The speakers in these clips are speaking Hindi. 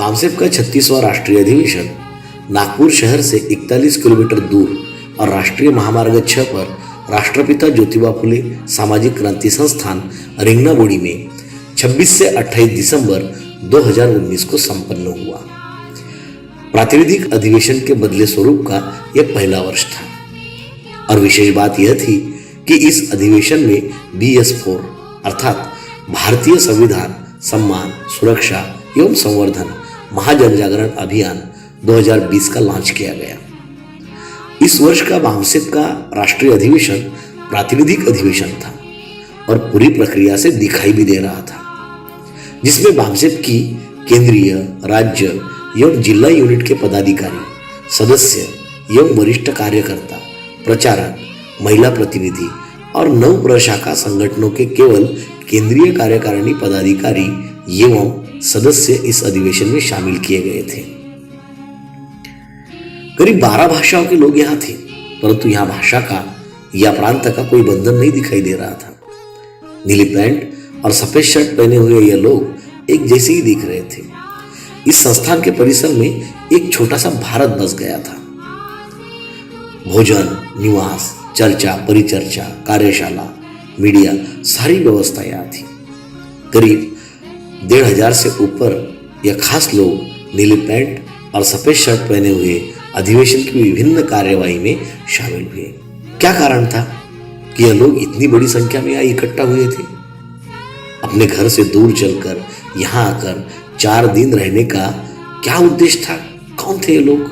भामसेप का 36वां राष्ट्रीय अधिवेशन नागपुर शहर से 41 किलोमीटर दूर और राष्ट्रीय महामार्ग 6 पर राष्ट्रपिता ज्योतिबा फुले सामाजिक क्रांति संस्थान रिंगनाबोड़ी में 26 से 28 दिसंबर 2019 को संपन्न हुआ। प्रातिनिधिक अधिवेशन के बदले स्वरूप का यह पहला वर्ष था और विशेष बात यह थी कि इस अधिवेशन में BS4 अर्थात भारतीय संविधान सम्मान सुरक्षा एवं संवर्धन महाजनजागरण अभियान 2020 का लॉन्च किया गया। इस वर्ष का भामसेप का राष्ट्रीय अधिवेशन प्रातिनिधिक अधिवेशन था और पूरी प्रक्रिया से दिखाई भी दे रहा था, जिसमें भामसेप की केंद्रीय राज्य एवं जिला यूनिट के पदाधिकारी सदस्य एवं वरिष्ठ कार्यकर्ता प्रचारक महिला प्रतिनिधि और 9 प्रशाखा संगठनों के केवल केंद्रीय कार्यकारिणी पदाधिकारी एवं सदस्य इस अधिवेशन में शामिल किए गए थे। करीब 12 भाषाओं के लोग यहाँ थे, परंतु यहाँ भाषा का या प्रांत का कोई बंधन नहीं दिखाई दे रहा था। नीली पैंट और सफेद शर्ट पहने हुए ये लोग एक जैसे ही दिख रहे थे। इस संस्थान के परिसर में एक छोटा सा भारत बस गया था। भोजन, निवास, चर्चा, परिचर्चा, कार्यशाला, मीडिया, सारी व्यवस्था यहाँ थी। करीब 1,500 से ऊपर यह खास लोग नीली पैंट और सफेद शर्ट पहने हुए अधिवेशन की विभिन्न कार्यवाही में शामिल हुए। क्या कारण था कि यह लोग इतनी बड़ी संख्या में यहाँ इकट्ठा हुए थे? अपने घर से दूर चलकर यहाँ आकर 4 दिन रहने का क्या उद्देश्य था? कौन थे ये लोग?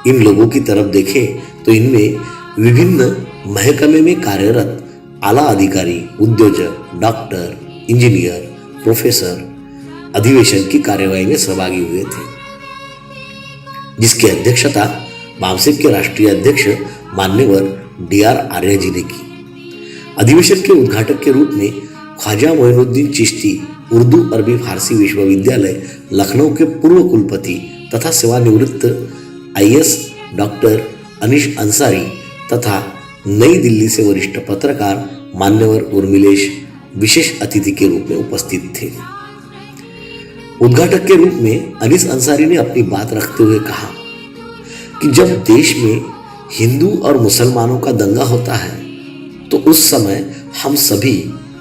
इन लोगों की तरफ देखें तो इनमें विभिन्न महकमे में कार्यरत आला अधिकारी, उद्योजक, डॉक्टर, इंजीनियर, प्रोफेसर अधिवेशन की कार्यवाही में सहभागी हुए थे, जिसकी अध्यक्षता भामसेप के राष्ट्रीय अध्यक्ष मान्यवर DR आर्य जी ने की। अधिवेशन के उद्घाटक के रूप में ख्वाजा मोइनुद्दीन चिश्ती उर्दू अरबी फारसी विश्वविद्यालय लखनऊ के पूर्व कुलपति तथा सेवानिवृत्त IAS डॉक्टर अनीश अंसारी तथा नई दिल्ली से वरिष्ठ पत्रकार मान्यवर उर्मिलेश विशेष अतिथि के रूप में उपस्थित थे। उद्घाटक के रूप में अनीस अंसारी ने अपनी बात रखते हुए कहा कि जब देश में हिंदू और मुसलमानों का दंगा होता है तो उस समय हम सभी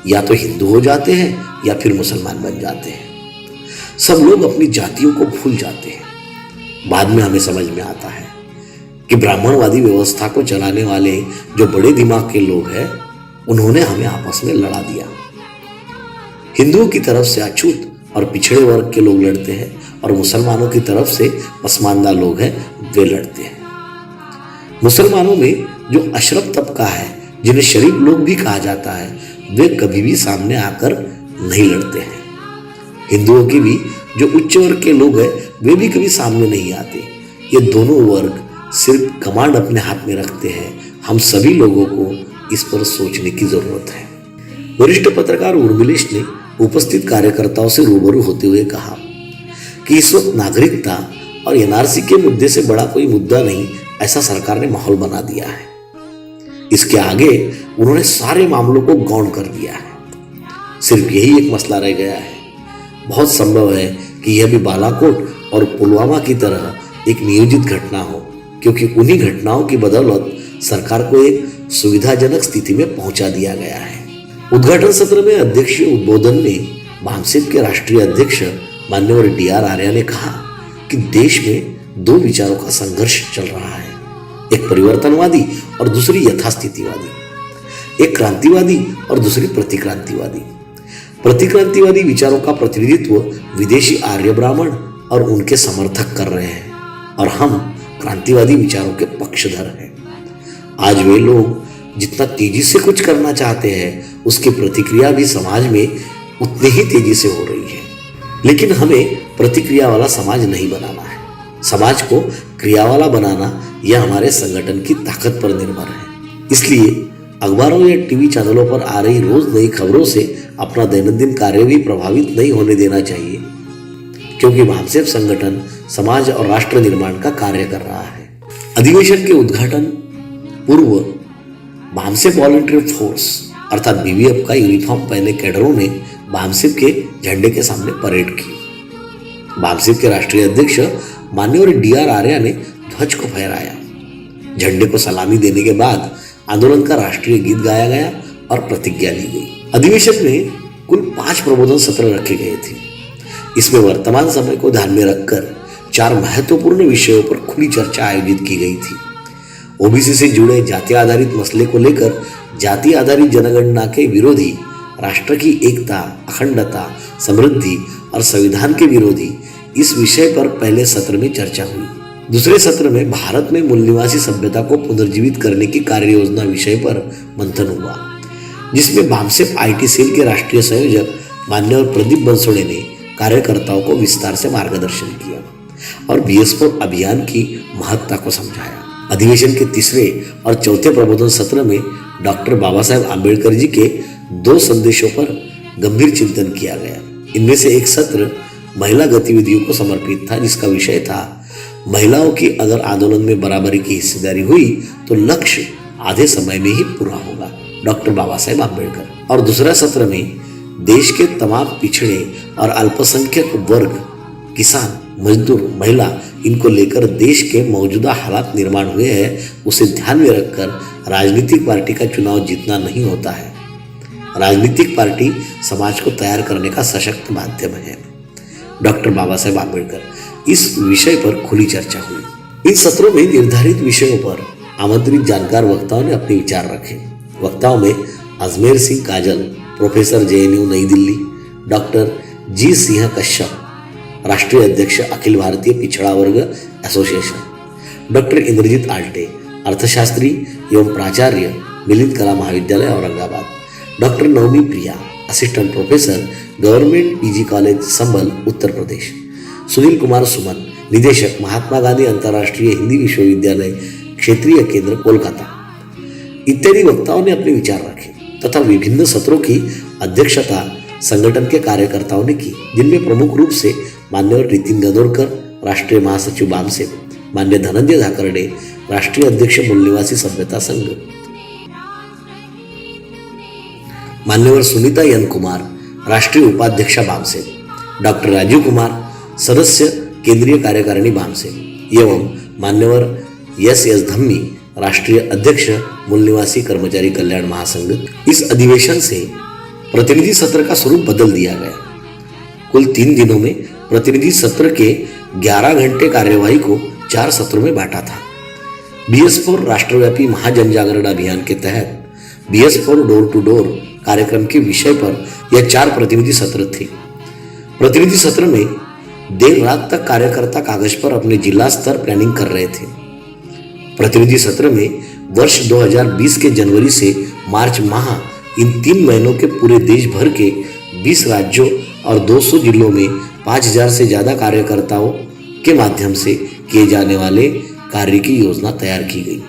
या तो हिंदू हो जाते हैं या फिर मुसलमान बन जाते हैं। सब लोग अपनी जातियों को भूल जाते हैं। बाद में हमें समझ में आता है कि ब्राह्मणवादी व्यवस्था को चलाने वाले जो बड़े दिमाग के लोग हैं, उन्होंने हमें आपस में लड़ा दिया। हिंदुओं की तरफ से अछूत और पिछड़े वर्ग के लोग लड़ते हैं और मुसलमानों की तरफ से पसमानदा लोग हैं, वे लड़ते हैं। मुसलमानों में जो अशरफ तबका है, जिन्हें शरीफ लोग भी कहा जाता है, वे कभी भी सामने आकर नहीं लड़ते हैं। हिंदुओं की भी जो उच्च वर्ग के लोग हैं, वे भी कभी सामने नहीं आते। ये दोनों वर्ग सिर्फ कमांड अपने हाथ में रखते हैं। हम सभी लोगों को इस पर सोचने की जरूरत है। वरिष्ठ पत्रकार उर्मिलेश ने उपस्थित कार्यकर्ताओं से रूबरू होते हुए कहा कि इस वक्त नागरिकता और NRC के मुद्दे से बड़ा कोई मुद्दा नहीं, ऐसा सरकार ने माहौल बना दिया है। इसके आगे उन्होंने सारे मामलों को गौण कर दिया है। सिर्फ यही एक मसला रह गया है। बहुत संभव है कि यह भी बालाकोट और पुलवामा की तरह एक नियोजित घटना हो, क्योंकि उन्हीं घटनाओं की बदौलत सरकार को एक सुविधाजनक स्थिति में पहुंचा दिया गया है। उद्घाटन सत्र में अध्यक्षीय उद्बोधन में भामसेप के राष्ट्रीय अध्यक्ष मान्यवर DR आर्य ने कहा कि देश में 2 विचारों का संघर्ष चल रहा है, एक परिवर्तनवादी और दूसरी यथास्थितिवादी, एक क्रांतिवादी और दूसरी प्रतिक्रांतिवादी। प्रतिक्रांतिवादी विचारों का प्रतिनिधित्व विदेशी आर्य ब्राह्मण और उनके समर्थक कर रहे हैं और हम क्रांतिवादी विचारों के पक्षधर हैं। आज वे लोग जितना तेजी से कुछ करना चाहते हैं, उसकी प्रतिक्रिया भी समाज में उतनी ही तेजी से हो रही है। लेकिन हमें प्रतिक्रिया वाला समाज नहीं बनाना है। समाज को क्रिया वाला बनाना यह हमारे संगठन की ताकत पर निर्भर है। इसलिए अखबारों या टीवी चैनलों पर आ रही रोज नई खबरों से अपना दैनंदिन कार्य भी प्रभावित नहीं होने देना चाहिए, क्योंकि भामसेप संगठन समाज और राष्ट्र निर्माण का कार्य कर रहा है। अधिवेशन के उद्घाटन पूर्व भामसेप वॉलंटियर फोर्स अर्थात BVF का यूनिफॉर्म पहने कैडरों ने भामसेप के झंडे के सामने परेड की। बामसेब के राष्ट्रीय अध्यक्ष मान्यवर DR आर्या ने ध्वज को फहराया। झंडे को सलामी देने के बाद आंदोलन का राष्ट्रीय गीत गाया गया और प्रतिज्ञा ली गई। अधिवेशन में कुल 5 प्रबोधन सत्र रखे गए थे। इसमें वर्तमान समय को ध्यान में रखकर 4 महत्वपूर्ण विषयों पर खुली चर्चा आयोजित की गई थी। ओबीसी से जुड़े जाति आधारित मसले को लेकर जाति आधारित जनगणना के विरोधी, राष्ट्र की एकता, अखंडता, समृद्धि और संविधान के विरोधी इस विषय पर पहले सत्र में चर्चा हुई। दूसरे सत्र में भारत में मूल निवासी सभ्यता को पुनर्जीवित करने की कार्य योजना विषय पर मंथन हुआ, जिसमें बामसेब IT सेल के राष्ट्रीय संयोजक मान्यवर प्रदीप बंसोड़े ने कार्यकर्ताओं को विस्तार से मार्गदर्शन किया और BS4 अभियान की महत्ता को समझाया। अधिवेशन के तीसरे और चौथे प्रबोधन सत्र में डॉक्टर बाबा साहेब आम्बेडकर जी के 2 संदेशों पर गंभीर चिंतन किया गया। इनमें से एक सत्र महिला गतिविधियों को समर्पित था, जिसका विषय था महिलाओं की अगर आंदोलन में बराबरी की हिस्सेदारी हुई तो लक्ष्य आधे समय में ही पूरा होगा, डॉक्टर बाबा साहेब आम्बेडकर। और दूसरा सत्र में देश के तमाम पिछड़े और अल्पसंख्यक वर्ग, किसान, मजदूर, महिला, इनको लेकर देश के मौजूदा हालात निर्माण हुए हैं, उसे ध्यान में रखकर राजनीतिक पार्टी का चुनाव जीतना नहीं होता है। राजनीतिक पार्टी समाज को तैयार करने का सशक्त माध्यम है। डॉक्टर बाबा साहेब आम्बेडकर इस विषय पर खुली चर्चा हुई। इन सत्रों में निर्धारित विषयों पर आमंत्रित जानकार वक्ताओं ने अपने विचार रखे। वक्ताओं में अजमेर सिंह काजल, प्रोफेसर JNU नई दिल्ली, डॉक्टर G सिंह कश्यप, राष्ट्रीय अध्यक्ष अखिल भारतीय पिछड़ा वर्ग एसोसिएशन, डॉक्टर इंद्रजीत आल्टे, अर्थशास्त्री एवं प्राचार्य Milind Kala Mahavidyalaya Aurangabad, doctor Navami Priya, assistant professor government PG college Sambhal Uttar Pradesh, Sunil Kumar Suman, निदेशक महात्मा गांधी अंतर्राष्ट्रीय हिंदी विश्वविद्यालय क्षेत्रीय केंद्र कोलकाता, इत्यादि वक्ताओं ने अपने विचार रखे तथा विभिन्न सत्रों की अध्यक्षता संगठन के कार्यकर्ताओं ने की, जिनमें प्रमुख रूप से मान्यवर नितिन गंदोरकर, राष्ट्रीय महासचिव बामसेब, मान्य धनंजय धाकरडे, राष्ट्रीय अध्यक्ष मूल निवासी सभ्यता संघ, मान्यवर सुनीता N कुमार, राष्ट्रीय उपाध्यक्षा बामसेब, डॉक्टर राजीव कुमार, सदस्य केंद्रीय कार्यकारिणी बामसेब एवं मान्यवर S धम्मी, राष्ट्रीय अध्यक्ष मूल निवासी कर्मचारी कल्याण महासंघ। इस अधिवेशन से प्रतिनिधि सत्र का स्वरूप बदल दिया गया। कुल 3 दिनों में प्रतिनिधि सत्र के 11 घंटे कार्यवाही को 4 सत्रों में बांटा था। BS4 राष्ट्रव्यापी महाजनजागरण अभियान के तहत BS4 डोर टू डोर कार्यक्रम के विषय पर यह 4 प्रतिनिधि सत्र थे। प्रतिनिधि सत्र में देर रात तक कार्यकर्ता कागज पर अपने जिला स्तर प्लानिंग कर रहे थे। प्रतिनिधि सत्र में वर्ष 2020 के जनवरी से मार्च माह इन 3 महीनों के पूरे देश भर के 20 राज्यों और 200 जिलों में 5000 से ज्यादा कार्यकर्ताओं के माध्यम से किए जाने वाले कार्य की योजना तैयार की गई।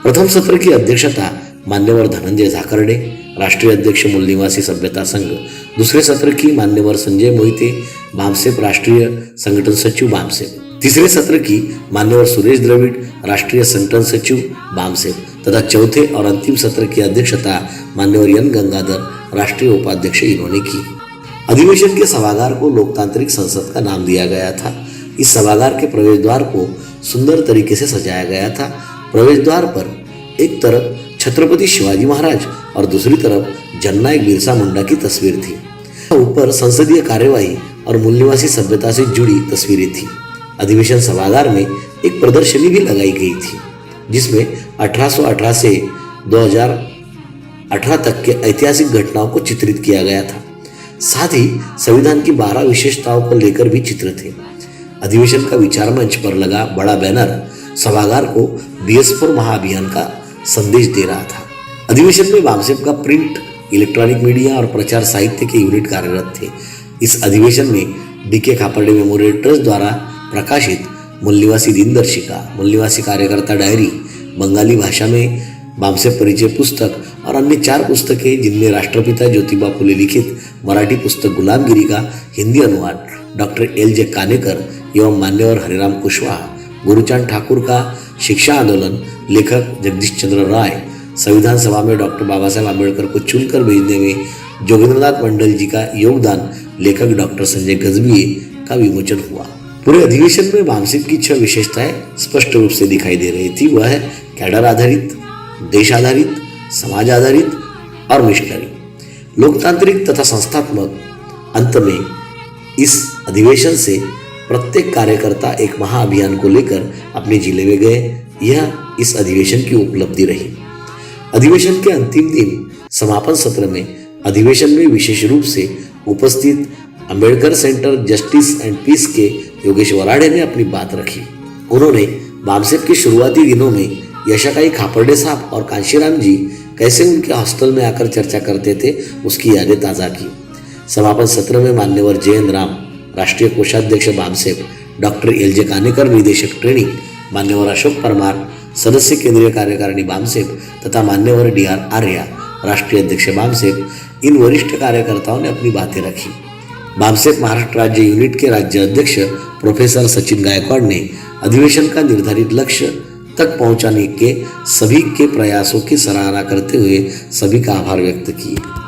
प्रथम सत्र की अध्यक्षता मान्यवर धनंजय धाकरडे, राष्ट्रीय अध्यक्ष मूल निवासी सभ्यता संघ। दूसरे सत्र की मान्यवर संजय मोहिते, बामसेब राष्ट्रीय संगठन सचिव बामसेब। तीसरे सत्र की मान्यवर सुरेश द्रविड़, राष्ट्रीय संगठन सचिव बामसेब तथा चौथे और अंतिम सत्र की अध्यक्षता मान्यवर N गंगाधर, राष्ट्रीय उपाध्यक्ष इन्होंने की। अधिवेशन के सभागार को लोकतांत्रिक संसद का नाम दिया गया था। इस सभागार के प्रवेश द्वार को सुंदर तरीके से सजाया गया था। प्रवेश द्वार पर एक तरफ छत्रपति शिवाजी महाराज और दूसरी तरफ जननायक बिरसा मुंडा की तस्वीर थी। ऊपर संसदीय कार्यवाही और मूल निवासी सभ्यता से जुड़ी तस्वीरें थी। अधिवेशन सभागार में एक प्रदर्शनी भी लगाई गई थी, जिसमें 1818 से 2018 तक के ऐतिहासिक घटनाओं को चित्रित किया गया था। साथ ही संविधान की 12 विशेषताओं को लेकर भी चित्र थे। अधिवेशन का विचार मंच पर लगा बड़ा बैनर सभागार को BS4 महाअभियान का संदेश दे रहा था। अधिवेशन में बामसेब का प्रिंट, इलेक्ट्रॉनिक मीडिया और प्रचार साहित्य के यूनिट कार्यरत थे। इस अधिवेशन में DK खापर्डे मेमोरियल ट्रस्ट द्वारा प्रकाशित मूल निवासी दिनदर्शिका, मूल निवासी कार्यकर्ता डायरी, बंगाली भाषा में बामसेब परिचय पुस्तक और अन्य 4 पुस्तकें, जिनमें राष्ट्रपिता ज्योतिबा फुले लिखित मराठी पुस्तक गुलामगिरी का हिंदी अनुवाद डॉक्टर LJ कानेकर एवं मान्यवर हरिराम कुशवाहा, गुरुचांद ठाकुर का शिक्षा आंदोलन, लेखक जगदीश चंद्र राय, संविधान सभा में डॉक्टर बाबा साहेब आम्बेडकर को चुनकर भेजने में जोगेंद्रनाथ मंडल जी का योगदान, लेखक डॉक्टर संजय गजभिये का विमोचन हुआ। पूरे अधिवेशन में बामसेब की 6 विशेषताएं स्पष्ट रूप से दिखाई दे रही थी। वह है कैडर आधारित, देश आधारित, समाज आधारित और मिशनरी, लोकतांत्रिक तथा संस्थात्मक। अंत में इस अधिवेशन से प्रत्येक कार्यकर्ता एक महाअभियान को लेकर अपने जिले में गए। यह इस अधिवेशन की उपलब्धि रही। अधिवेशन के अंतिम दिन समापन सत्र में अधिवेशन में विशेष रूप से उपस्थित Ambedkar center justice and peace के योगेश वराडे ने अपनी बात रखी। उन्होंने बामसेब के शुरुआती दिनों में यशाकाई खापर्डे साहब और कांशीराम जी कैसे उनके हॉस्टल में आकर चर्चा करते थे उसकी यादें ताज़ा की। समापन सत्र में मान्यवर जयंत राम, राष्ट्रीय कोषाध्यक्ष बामसेब, डॉक्टर LJ कानेकर, निदेशक ट्रेनिंग, मान्यवर अशोक परमार, सदस्य केंद्रीय कार्यकारिणी बामसेब तथा मान्यवर DR आर्या, राष्ट्रीय अध्यक्ष बामसेब, इन वरिष्ठ कार्यकर्ताओं ने अपनी बातें रखी। बामसेब महाराष्ट्र राज्य यूनिट के राज्य अध्यक्ष प्रोफेसर सचिन गायकवाड़ ने अधिवेशन का निर्धारित लक्ष्य तक पहुंचाने के सभी के प्रयासों की सराहना करते हुए सभी का आभार व्यक्त किया।